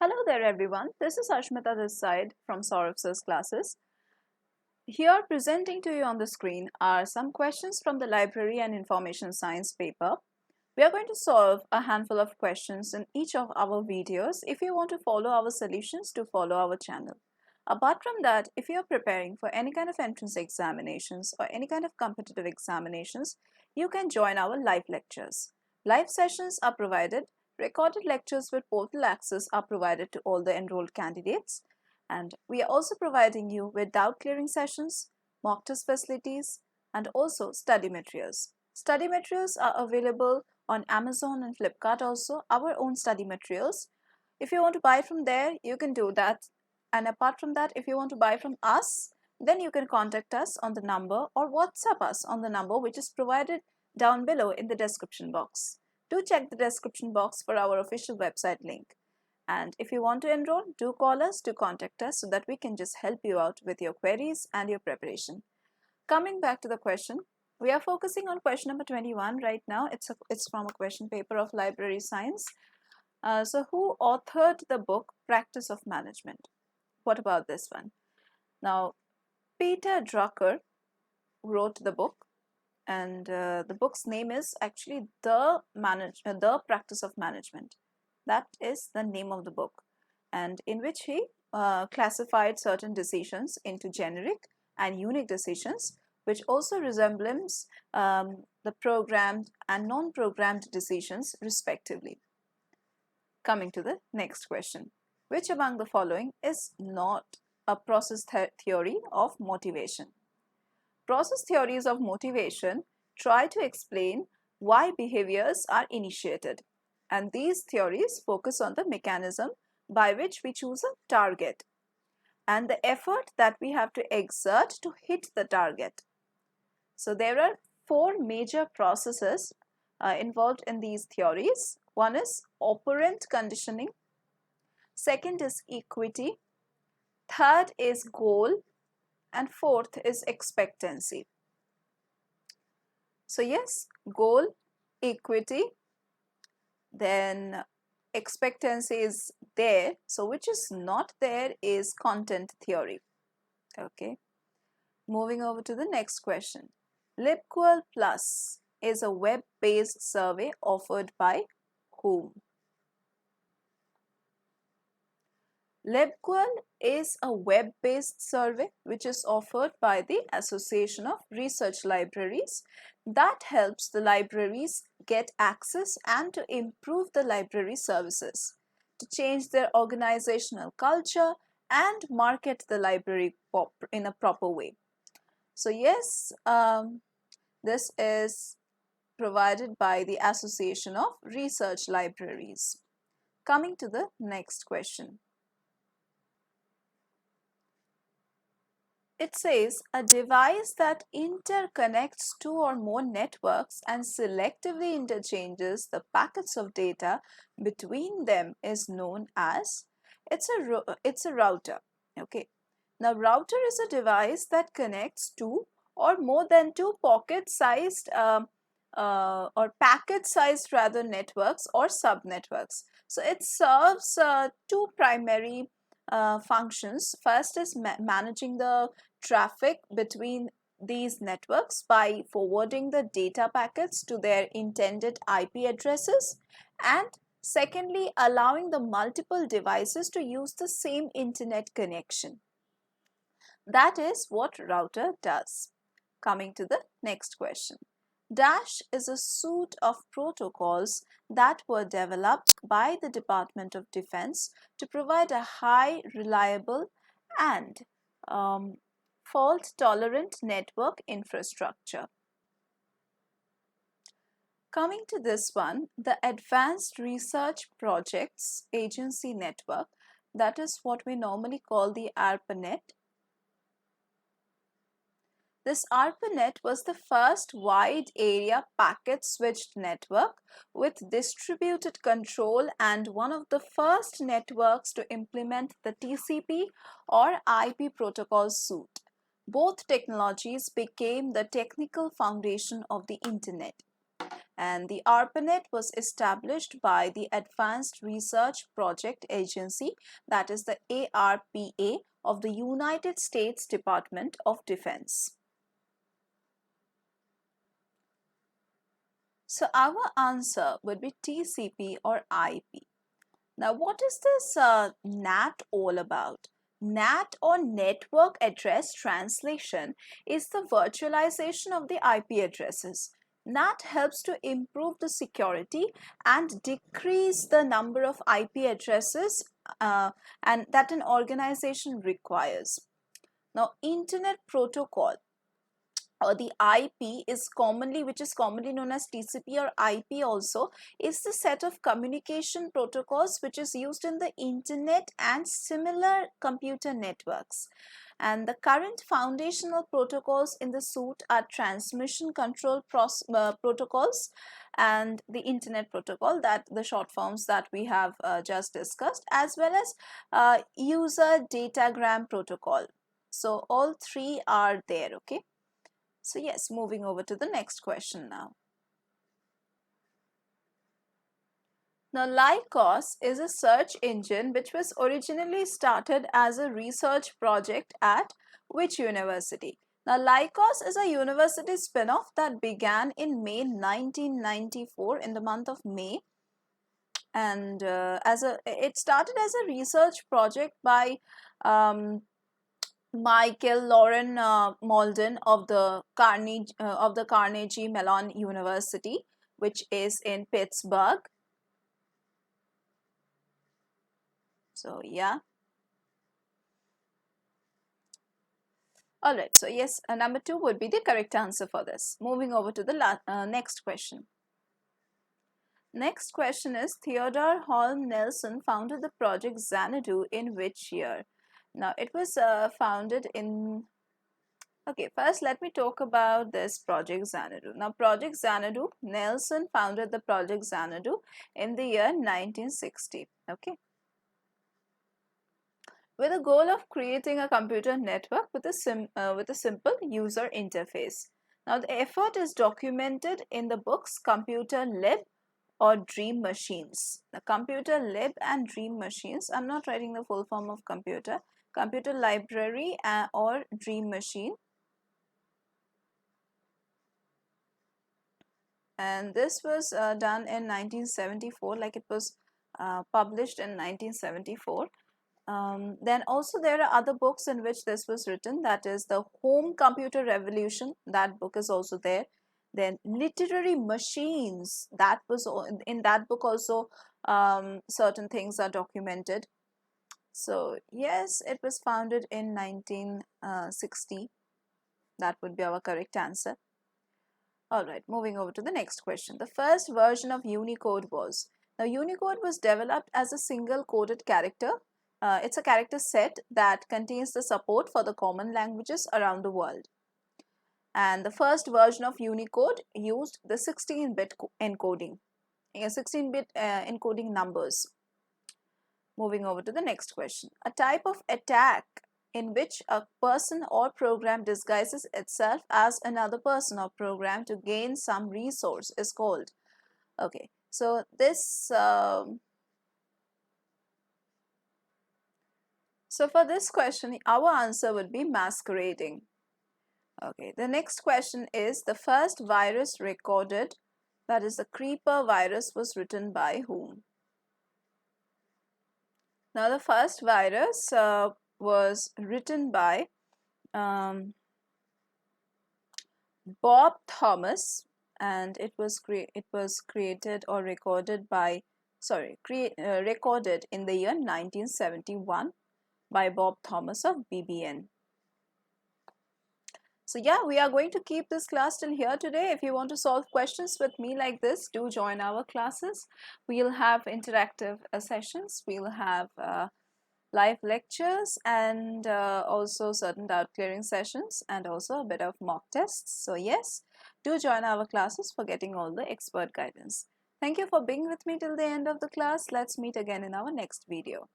Hello there everyone, this is Ashmita this side from Sourav Sir Classes. Here presenting to you on the screen are some questions from the Library and Information Science paper. We are going to solve a handful of questions in each of our videos if you want to follow our solutions to follow our channel. Apart from that, if you are preparing for any kind of entrance examinations or any kind of competitive examinations, you can join our live lectures. Live sessions are provided. Recorded lectures with portal access are provided to all the enrolled candidates. And we are also providing you with doubt clearing sessions, mock test facilities, and also study materials. Study materials are available on Amazon and Flipkart also, our own study materials. If you want to buy from there, you can do that. And apart from that, if you want to buy from us, then you can contact us on the number or WhatsApp us on the number which is provided down below in the description box. Do check the description box for our official website link. And if you want to enroll, do call us to contact us so that we can just help you out with your queries and your preparation. Coming back to the question, we are focusing on question number 21 right now. It's from a question paper of library science. So who authored the book Practice of Management? What about this one? Now, Peter Drucker wrote the book, and the book's name is actually The Practice of Management. That is the name of the book, and in which he classified certain decisions into generic and unique decisions, which also resembles the programmed and non-programmed decisions respectively. Coming to the next question. Which among the following is not a process theory of motivation? Process theories of motivation try to explain why behaviors are initiated, and these theories focus on the mechanism by which we choose a target and the effort that we have to exert to hit the target. So there are four major processes involved in these theories. One is operant conditioning, second is equity, third is goal, and fourth is expectancy. So yes, goal, equity, then expectancy is there. So which is not there is content theory. Okay. Moving over to the next question. LibQual Plus is a web-based survey offered by whom? LibQual is a web-based survey which is offered by the Association of Research Libraries that helps the libraries get access and to improve the library services, to change their organizational culture and market the library in a proper way. So yes, this is provided by the Association of Research Libraries. Coming to the next question. It says a device that interconnects two or more networks and selectively interchanges the packets of data between them is known as, it's a router. Okay. Now router is a device that connects two or more than two pocket-sized or packet-sized rather networks or subnetworks. So it serves two primary functions. First is managing the traffic between these networks by forwarding the data packets to their intended IP addresses, and secondly, allowing the multiple devices to use the same internet connection. That is what router does. Coming to the next question. DASH is a suite of protocols that were developed by the Department of Defense to provide a high, reliable, and fault-tolerant network infrastructure. Coming to this one, the Advanced Research Projects Agency Network, that is what we normally call the ARPANET. This ARPANET was the first wide area packet switched network with distributed control and one of the first networks to implement the TCP or IP protocol suite. Both technologies became the technical foundation of the internet. and the ARPANET was established by the Advanced Research Project Agency, that is the ARPA of the United States Department of Defense. So our answer would be TCP or IP. Now, what is this NAT all about? NAT or Network Address Translation is the virtualization of the IP addresses. NAT helps to improve the security and decrease the number of IP addresses and that an organization requires. Now, Internet Protocol or the IP is which is commonly known as TCP or IP also, is the set of communication protocols which is used in the internet and similar computer networks. And the current foundational protocols in the suite are transmission control protocols and the internet protocol, that the short forms that we have just discussed, as well as user datagram protocol. So all three are there, okay? So yes, moving over to the next question now. Now, Lycos is a search engine which was originally started as a research project at which university? Now, Lycos is a university spin-off that began in May 1994, in the month of May, and it started as a research project by Michael Lauren Malden of the Carnegie Mellon University, which is in Pittsburgh. So yeah. All right. So yes, number 2 would be the correct answer for this. Moving over to the next question. Next question is, Theodore Holm Nelson founded the project Xanadu in which year? Now, it was founded in... Okay, first let me talk about this project Xanadu. Now, project Xanadu, Nelson founded the project Xanadu in the year 1960. Okay. With the goal of creating a computer network with a simple user interface. Now, the effort is documented in the books Computer Lib or Dream Machines. The Computer Lib and Dream Machines, I'm not writing the full form of computer library or Dream Machine. And this was done in 1974, like it was published in 1974. Then also there are other books in which this was written, that is the Home Computer Revolution, that book is also there. Then Literary Machines, that was in that book also certain things are documented. So yes, it was founded in 1960. That would be our correct answer. All right, moving over to the next question. The first version of Unicode was? Now, Unicode was developed as a single coded character. It's a character set that contains the support for the common languages around the world. And the first version of Unicode used the 16-bit encoding, 16-bit encoding numbers. Moving over to the next question. A type of attack in which a person or program disguises itself as another person or program to gain some resource is called. Okay, so this so for this question, our answer would be masquerading. Okay, the next question is, the first virus recorded, that is the creeper virus, was written by whom? Now, the first virus was written by Bob Thomas, and it was created or recorded by recorded in the year 1971 by Bob Thomas of BBN. So yeah, we are going to keep this class till here today. If you want to solve questions with me like this, do join our classes. We'll have interactive sessions. We'll have live lectures and also certain doubt clearing sessions and also a bit of mock tests. So yes, do join our classes for getting all the expert guidance. Thank you for being with me till the end of the class. Let's meet again in our next video.